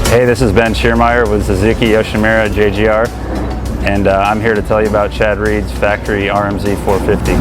Hey, this is Ben Schiermeyer with Suzuki Yoshimura JGR, and I'm here to tell you about Chad Reed's factory RMZ450.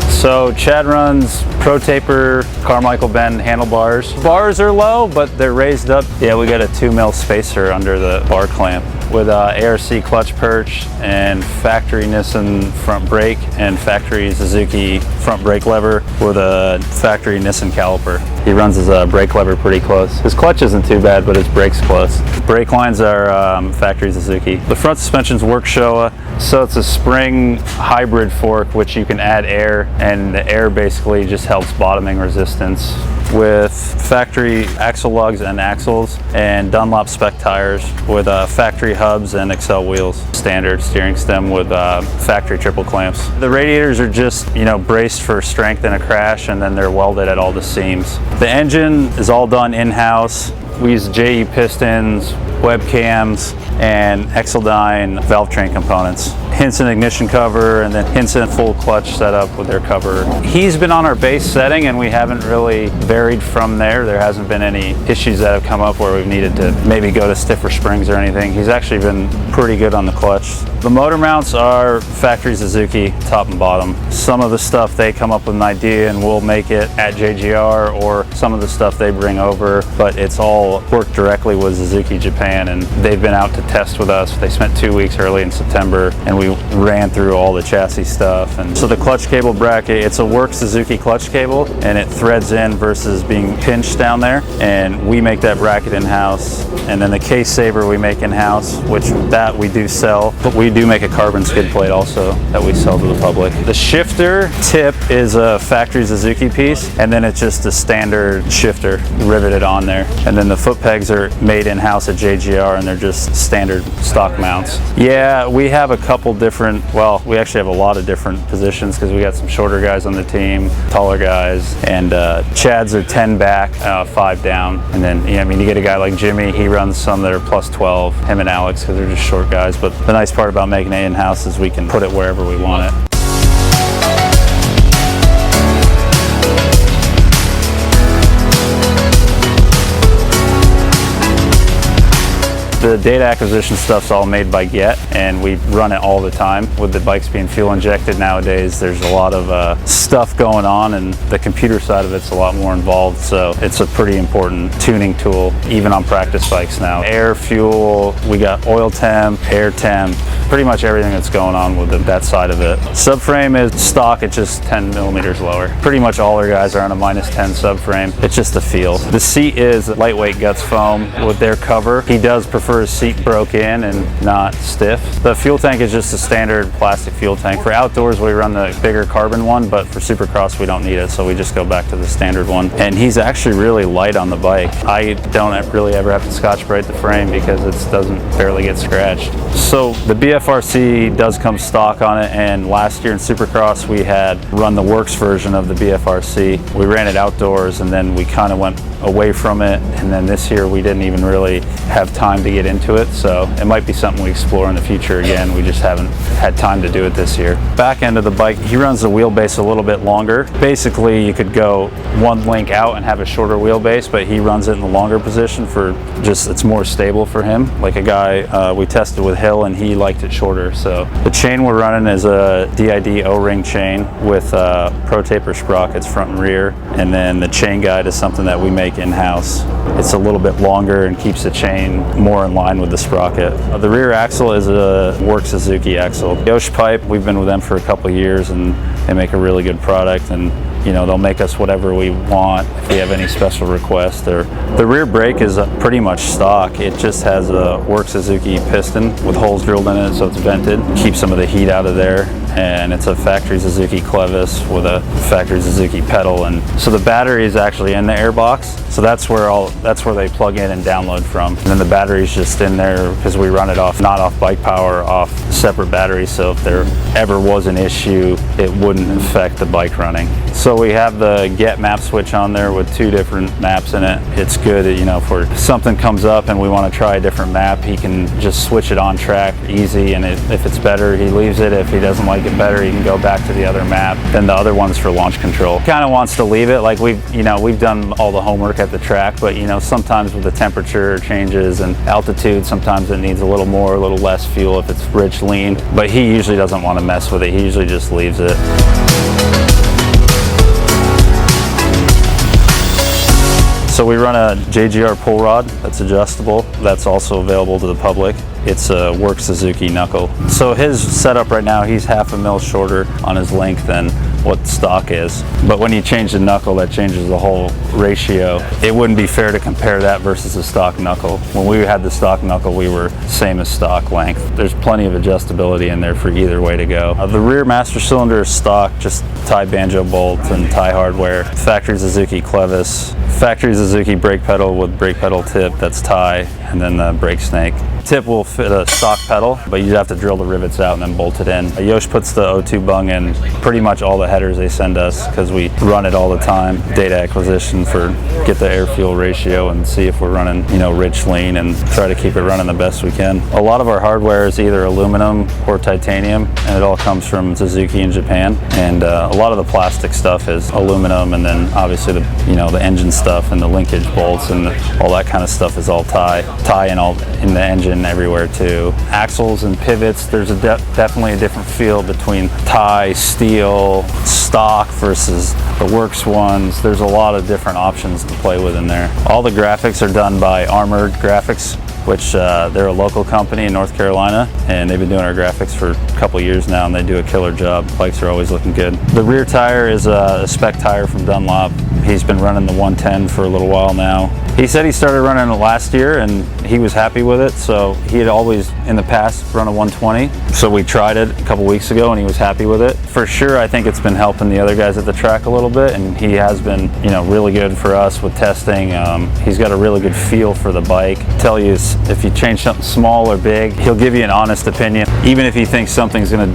So Chad runs Pro Taper Carmichael bend handlebars. Bars are low, but they're raised up. Yeah, we got a 2 mil spacer under the bar clamp with ARC clutch perch and factory Nissan front brake and factory Suzuki front brake lever with a factory Nissan caliper. He runs his brake lever pretty close. His clutch isn't too bad, but his brake's close. Brake lines are factory Suzuki. The front suspension's work Showa, so it's a spring hybrid fork which you can add air, and the air basically just helps bottoming resistance. With factory axle lugs and axles and Dunlop spec tires with factory hubs and Excel wheels. Standard steering stem with factory triple clamps. The radiators are just, braced for strength in a crash, and then they're welded at all the seams. The engine is all done in-house. We use JE pistons, webcams, and Exeldyne valve train components. Hinson ignition cover, and then Hinson full clutch setup with their cover. He's been on our base setting, and we haven't really varied from there. There hasn't been any issues that have come up where we've needed to maybe go to stiffer springs or anything. He's actually been pretty good on the clutch. The motor mounts are factory Suzuki, top and bottom. Some of the stuff they come up with an idea and we'll make it at JGR, or some of the stuff they bring over, but it's all worked directly with Suzuki Japan, and they've been out to test with us. They spent 2 weeks early in September, and we ran through all the chassis stuff. And so the clutch cable bracket, it's a work Suzuki clutch cable, and it threads in versus being pinched down there, and we make that bracket in-house. And then the case saver we make in-house, which that we do sell, but we do make a carbon skid plate also that we sell to the public. The shifter tip is a factory Suzuki piece, and then it's just a standard shifter riveted on there. And then the foot pegs are made in-house at JGR, and they're just standard stock mounts. Yeah, we have a couple different, well, we actually have a lot of different positions because we got some shorter guys on the team, taller guys, and Chad's are 10 back, 5 down. And then, you get a guy like Jimmy, he runs some that are plus 12, him and Alex, because they're just short guys. But the nice part about making it in-house is we can put it wherever we want it. The data acquisition stuff's all made by Get, and we run it all the time. With the bikes being fuel injected nowadays, there's a lot of stuff going on, and the computer side of it's a lot more involved, so it's a pretty important tuning tool, even on practice bikes now. Air, fuel, we got oil temp, air temp, pretty much everything that's going on with that side of it. Subframe is stock, it's just 10 millimeters lower. Pretty much all our guys are on a -10 subframe. It's just the feel. The seat is lightweight guts foam with their cover. He does prefer his seat broke in and not stiff. The fuel tank is just a standard plastic fuel tank. For outdoors we run the bigger carbon one, but for Supercross we don't need it, so we just go back to the standard one. And he's actually really light on the bike. I don't really ever have to Scotch Brite the frame because it doesn't barely get scratched. So the BFRC does come stock on it, and last year in Supercross we had run the works version of the BFRC. We ran it outdoors, and then we kind of went away from it, and then this year we didn't even really have time to get into it, so it might be something we explore in the future again. We just haven't had time to do it this year. Back end of the bike, he runs the wheelbase a little bit longer. Basically you could go one link out and have a shorter wheelbase, but he runs it in the longer position for just, it's more stable for him. Like a guy we tested with Hill, and he liked it shorter. So the chain we're running is a DID O-ring chain with Pro Taper sprockets front and rear, and then the chain guide is something that we make in-house. It's a little bit longer and keeps the chain more in line with the sprocket. The rear axle is a work Suzuki axle. Yosh Pipe, we've been with them for a couple of years, and they make a really good product, and they'll make us whatever we want if we have any special requests. The rear brake is pretty much stock. It just has a work Suzuki piston with holes drilled in it, so it's vented. Keeps some of the heat out of there. And it's a factory Suzuki clevis with a factory Suzuki pedal, and so the battery is actually in the airbox. So that's where they plug in and download from. And then the battery's just in there because we run it off, not off bike power, off separate batteries. So if there ever was an issue, it wouldn't affect the bike running. So we have the Get map switch on there with 2 different maps in it. It's good, if something comes up and we want to try a different map, he can just switch it on track easy, and if it's better, he leaves it. If he doesn't like make it better, you can go back to the other map. Then the other one's for launch control. Kind of wants to leave it, like we've done all the homework at the track, but sometimes with the temperature changes and altitude, sometimes it needs a little more, a little less fuel if it's rich lean. But he usually doesn't want to mess with it. He usually just leaves it. So we run a JGR Pull Rod that's adjustable. That's also available to the public. It's a work Suzuki knuckle. So his setup right now, he's 1/2 mil shorter on his length than what stock is. But when you change the knuckle, that changes the whole ratio. It wouldn't be fair to compare that versus a stock knuckle. When we had the stock knuckle, we were same as stock length. There's plenty of adjustability in there for either way to go. The rear master cylinder is stock, just tie banjo bolts and tie hardware. Factory Suzuki clevis. Factory Suzuki brake pedal with brake pedal tip, that's tie, and then the brake snake. Tip will fit a stock pedal, but you have to drill the rivets out and then bolt it in. Yosh puts the O2 bung in pretty much all the headers they send us because we run it all the time. Data acquisition for get the air fuel ratio and see if we're running, rich lean, and try to keep it running the best we can. A lot of our hardware is either aluminum or titanium, and it all comes from Suzuki in Japan. And a lot of the plastic stuff is aluminum, and then obviously the engine stuff and the linkage bolts and all that kind of stuff is all tie and all in the engine everywhere too. Axles and pivots, there's definitely a different feel between tie, steel, stock versus the works ones. There's a lot of different options to play with in there. All the graphics are done by Armored Graphics, which they're a local company in North Carolina, and they've been doing our graphics for a couple years now, and they do a killer job. Bikes are always looking good. The rear tire is a spec tire from Dunlop. He's been running the 110 for a little while now. He said he started running it last year and he was happy with it, so he had always in the past run a 120. So we tried it a couple weeks ago and he was happy with it. For sure, I think it's been helping the other guys at the track a little bit, and he has been, really good for us with testing. He's got a really good feel for the bike. Tell you if you change something small or big, he'll give you an honest opinion. Even if he thinks something's gonna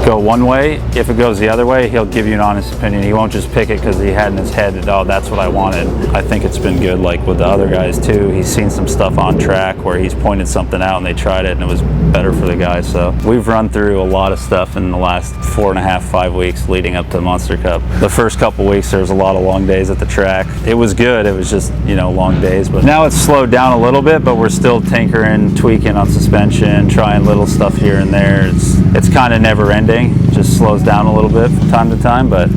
go one way, if it goes the other way, he'll give you an honest opinion. He won't just pick it because he had in his head that, oh, that's what I wanted. I think it's been good, like with the other guys too. He's seen some stuff on track where he's pointed something out and they tried it and it was better for the guys. So we've run through a lot of stuff in the last 4.5, 5 weeks leading up to Monster Cup. The first couple weeks there was a lot of long days at the track. It was good, it was just long days, but now it's slowed down a little bit, but we're still tinkering, tweaking on suspension, trying little stuff here and there. It's kind of never ending, it just slows down a little bit from time to time, but